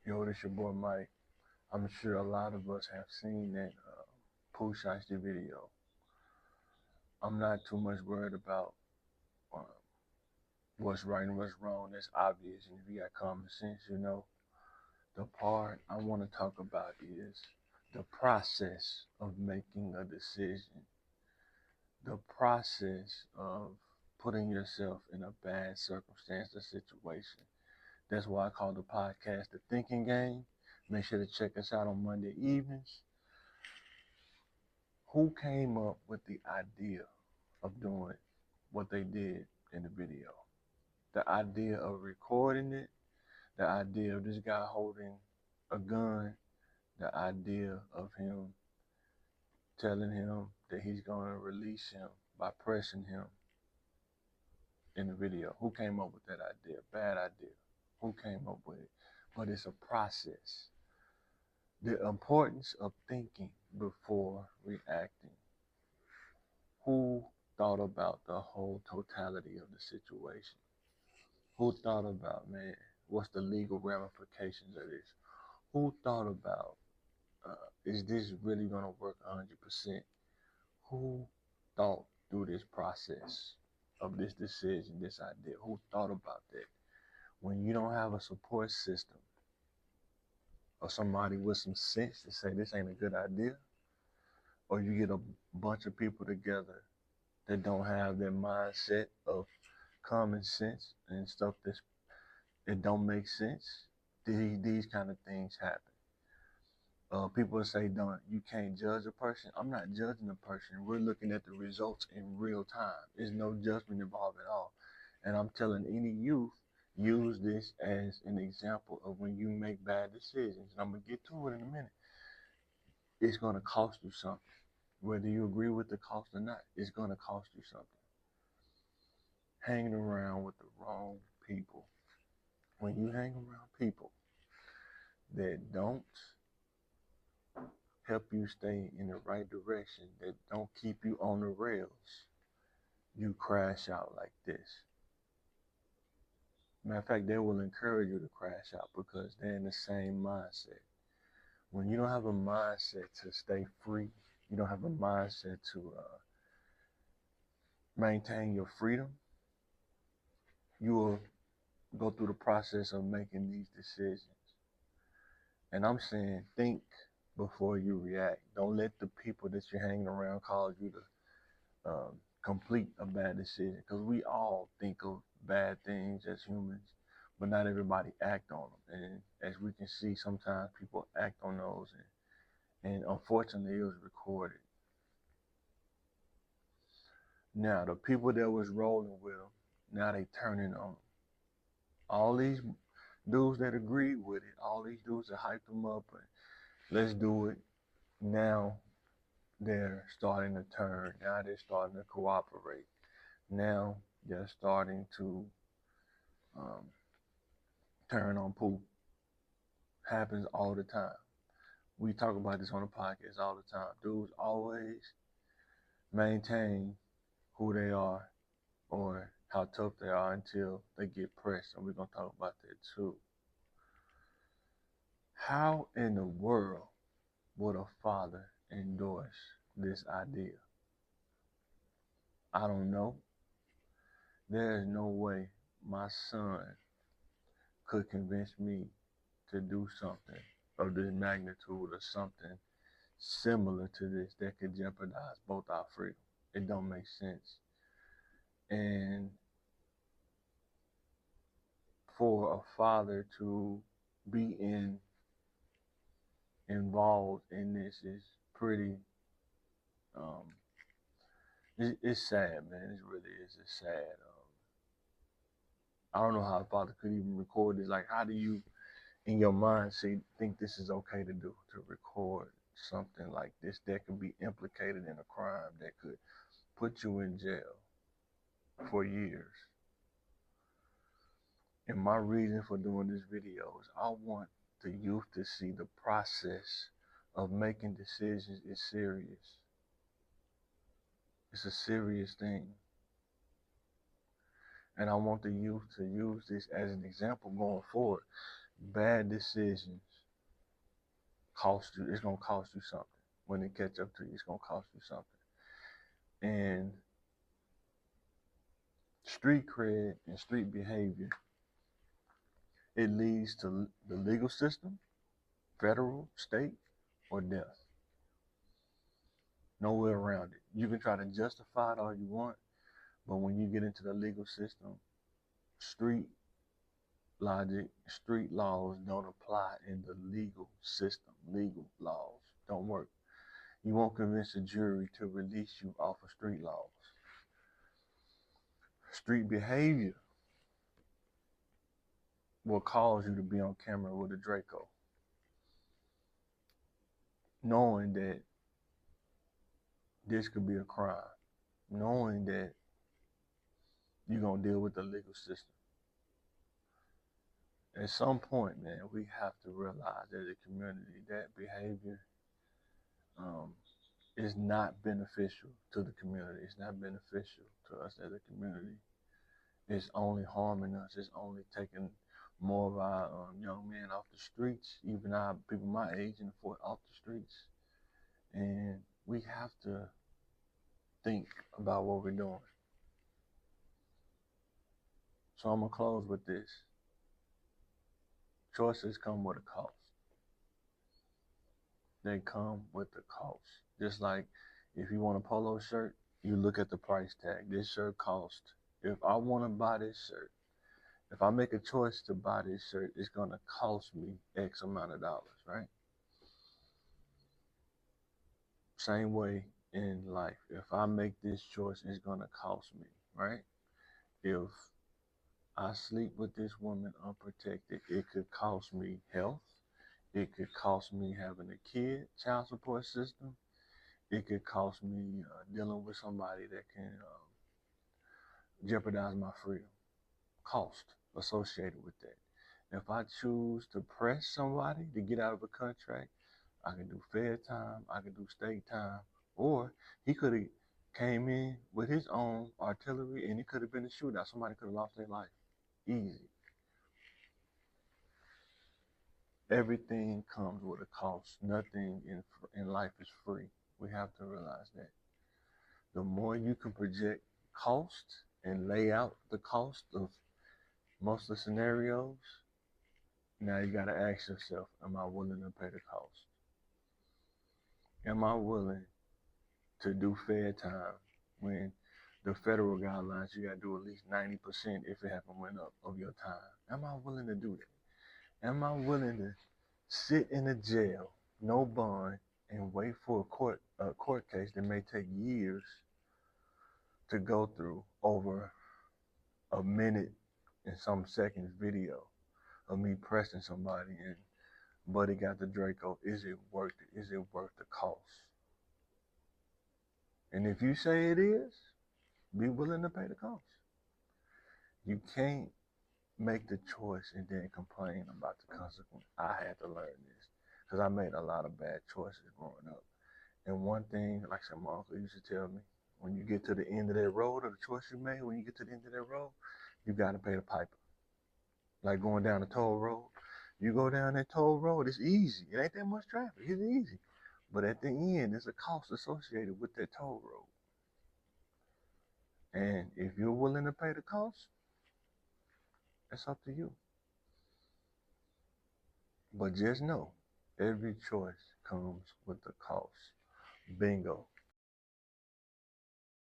Yo, this your boy Mike. I'm sure a lot of us have seen that Pooh Shiesty video. I'm not too much worried about uh, what's right and what's wrong. That's obvious. And if you got common sense, you know. The part I want to talk about is the process of making a decision, the process of putting yourself in a bad circumstance or situation. That's why I call the podcast The Thinking Game. Make sure to check us out on Monday evenings. Who came up with the idea of doing what they did in the video? The idea of recording it, the idea of this guy holding a gun, the idea of him telling him that he's going to release him by pressing him in the video. Who came up with that idea? Bad idea. Who came up with it? But it's a process. The importance of thinking before reacting. Who thought about the whole totality of the situation? Who thought about, man, what's the legal ramifications of this? Who thought about, is this really going to work 100%? Who thought through this process of this decision, this idea? Who thought about that? When you don't have a support system or somebody with some sense to say this ain't a good idea, or you get a bunch of people together that don't have that mindset of common sense and stuff that don't make sense, these kind of things happen. People say, "Don't you can't judge a person." I'm not judging a person. We're looking at the results in real time. There's no judgment involved at all. And I'm telling any youth, use this as an example of when you make bad decisions. And I'm gonna get to it in a minute. It's gonna cost you something. Whether you agree with the cost or not, it's gonna cost you something. Hanging around with the wrong people. When you hang around people that don't help you stay in the right direction, that don't keep you on the rails, you crash out like this. Matter of fact, they will encourage you to crash out because they're in the same mindset. When you don't have a mindset to stay free, you don't have a mindset to maintain your freedom, you will go through the process of making these decisions. And I'm saying, think before you react. Don't let the people that you're hanging around cause you to complete a bad decision, because we all think of bad things as humans, but not everybody act on them. And as we can see, sometimes people act on those, and unfortunately, it was recorded. Now, the people that was rolling with them, now they turning on them. All these dudes that agreed with it, all these dudes that hyped them up, and let's do it. Now they're starting to turn. Now they're starting to cooperate. Now they're starting to um, turn on Pooh. Happens all the time. We talk about this on the podcast all the time. Dudes always maintain who they are or how tough they are until they get pressed. And we're going to talk about that too. How in the world would a father endorse this idea? I don't know. There is no way my son could convince me to do something of this magnitude or something similar to this that could jeopardize both our freedom. It don't make sense. And for a father to be involved in this is pretty um it's sad, man. It really is. It's sad. I don't know how a father could even record this. Like, how do you in your mind think this is okay to do, to record something like this that could be implicated in a crime that could put you in jail for years? And my reason for doing this video is I want the youth to see the process of making decisions is serious. It's a serious thing. And I want the youth to use this as an example going forward. bad decisions cost you. It's gonna cost you something. When it catch up to you, it's gonna cost you something. And street cred and street behavior, it leads to the legal system, federal, state, or death. Nowhere around it. You can try to justify it all you want, but when you get into the legal system, street logic, street laws don't apply in the legal system. Legal laws don't work. You won't convince a jury to release you off of street laws. Street behavior will cause you to be on camera with a Draco, knowing that this could be a crime, knowing that you're going to deal with the legal system. At some point, man, we have to realize as a community that behavior is not beneficial to the community. It's not beneficial to us as a community. It's only harming us. It's only taking more of our young men off the streets, even our people my age and off the streets. And we have to think about what we're doing. So I'm gonna close with this. Choices come with a cost. They come with a cost. Just like if you want a polo shirt, you look at the price tag. This shirt costs. If I want to buy this shirt, if I make a choice to buy this shirt, it's gonna cost me X amount of dollars, right? Same way in life. If I make this choice, it's gonna cost me, right? If I sleep with this woman unprotected, it could cost me health. It could cost me having a kid, child support system. It could cost me dealing with somebody that can jeopardize my freedom. Cost associated with that. If I choose to press somebody to get out of a contract, I can do fair time, I can do state time, or he could have came in with his own artillery and it could have been a shootout. Somebody could have lost their life. Easy. Everything comes with a cost. Nothing in life is free. We have to realize that. The more you can project cost and lay out the cost of most of the scenarios, now you got to ask yourself, am I willing to pay the cost? Am I willing to do fair time when the federal guidelines, you got to do at least 90% if it haven't went up of your time? Am I willing to do that? Am I willing to sit in a jail, no bond, and wait for a court case that may take years to go through over a minute and some seconds video of me pressing somebody and Buddy got the Draco? Is it worth it? Is it worth the cost? And if you say it is, be willing to pay the cost. You can't make the choice and then complain about the consequence. I had to learn this because I made a lot of bad choices growing up. And one thing, like I said, my uncle used to tell me, when you get to the end of that road or the choice you made, when you get to the end of that road, you got to pay the piper. Like going down the toll road. You go down that toll road, it's easy. It ain't that much traffic. It's easy. But at the end, there's a cost associated with that toll road. And if you're willing to pay the cost, it's up to you. But just know, every choice comes with a cost. Bingo.